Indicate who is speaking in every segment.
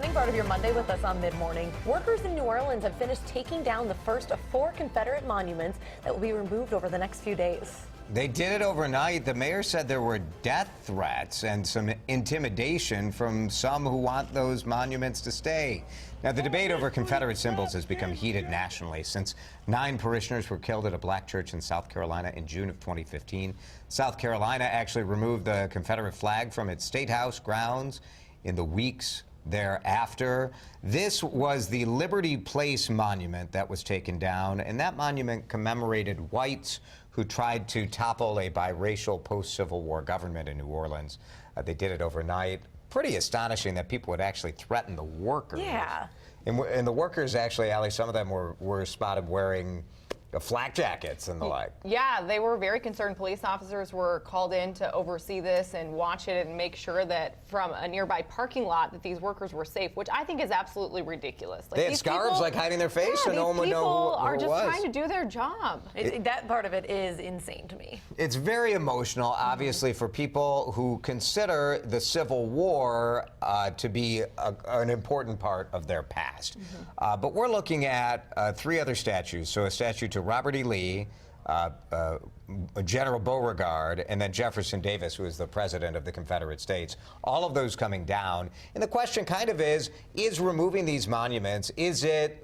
Speaker 1: Starting part of your Monday with us on Mid-Morning, workers in New Orleans have finished taking down the first of 4 Confederate monuments that will be removed over the next few days.
Speaker 2: They did it overnight. The mayor said there were death threats and some intimidation from some who want those monuments to stay. Now, the debate over Confederate symbols has become heated nationally since 9 parishioners were killed at a black church in South Carolina in June of 2015. South Carolina actually removed the Confederate flag from its state house grounds in the weeks thereafter. This was the Liberty Place monument that was taken down, and that monument commemorated whites who tried to topple a biracial post-Civil War government in New Orleans. They did it overnight. Pretty astonishing that people would actually threaten the workers.
Speaker 1: Yeah.
Speaker 2: And the workers actually, Allie, some of them were spotted wearing flak jackets and the like.
Speaker 3: Yeah, they were very concerned. Police officers were called in to oversee this and watch it and make sure that from a nearby parking lot that these workers were safe, which I think is absolutely ridiculous.
Speaker 2: They had scarves like hiding their face,
Speaker 3: yeah,
Speaker 2: and no one would know who it was.
Speaker 3: People are just trying to do their job.
Speaker 1: That part of it is insane to me.
Speaker 2: It's very emotional, obviously, for people who consider the Civil War to be an important part of their past. But we're looking at 3 other statues. So a statue to Robert E. Lee, General Beauregard, and then Jefferson Davis, who is the president of the Confederate States. All of those coming down. And the question kind of is removing these monuments, is it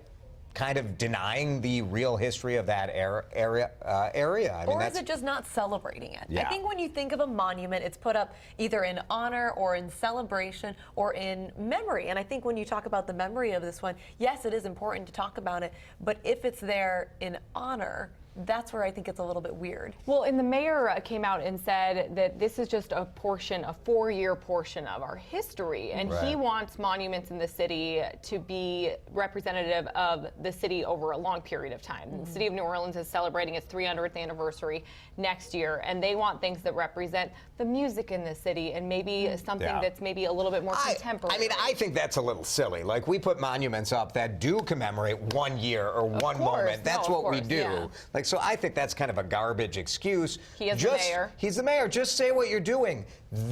Speaker 2: kind of denying the real history of that area? I mean,
Speaker 1: or is it just not celebrating it?
Speaker 2: Yeah.
Speaker 1: I think when you think of a monument, it's put up either in honor or in celebration or in memory. And I think when you talk about the memory of this one, yes, it is important to talk about it. But if it's there in honor, that's where I think it's a little bit weird.
Speaker 3: Well, and the mayor came out and said that this is just a 4-year portion of our history. And he wants monuments in the city to be representative of the city over a long period of time. The city of New Orleans is celebrating its 300th anniversary next year, and they want things that represent the music in the city and maybe something that's maybe a little bit more contemporary.
Speaker 2: I mean, I think that's a little silly. Like, we put monuments up that do commemorate 1 year or one moment. That's what we do.
Speaker 3: Yeah.
Speaker 2: Like, so I think that's kind of a garbage excuse.
Speaker 3: He is the mayor.
Speaker 2: He's the mayor. Just say what you're doing.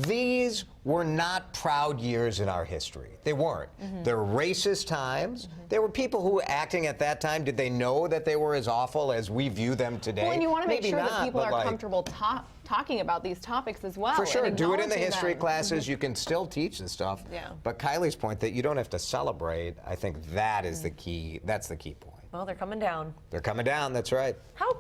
Speaker 2: These were not proud years in our history. They weren't. They're racist times. There were people who acting at that time, did they know that they were as awful as we view them today?
Speaker 3: Well, and you want to make
Speaker 2: Maybe
Speaker 3: sure
Speaker 2: not,
Speaker 3: that people are
Speaker 2: like,
Speaker 3: comfortable talking about these topics as well.
Speaker 2: for sure.
Speaker 3: And
Speaker 2: Do it in the
Speaker 3: acknowledging
Speaker 2: history
Speaker 3: them.
Speaker 2: classes. You can still teach this stuff.
Speaker 1: Yeah.
Speaker 2: But Kylie's point that you don't have to celebrate, I think that is the key. That's the key point.
Speaker 1: Well, they're coming down.
Speaker 2: They're coming down. That's right.
Speaker 1: How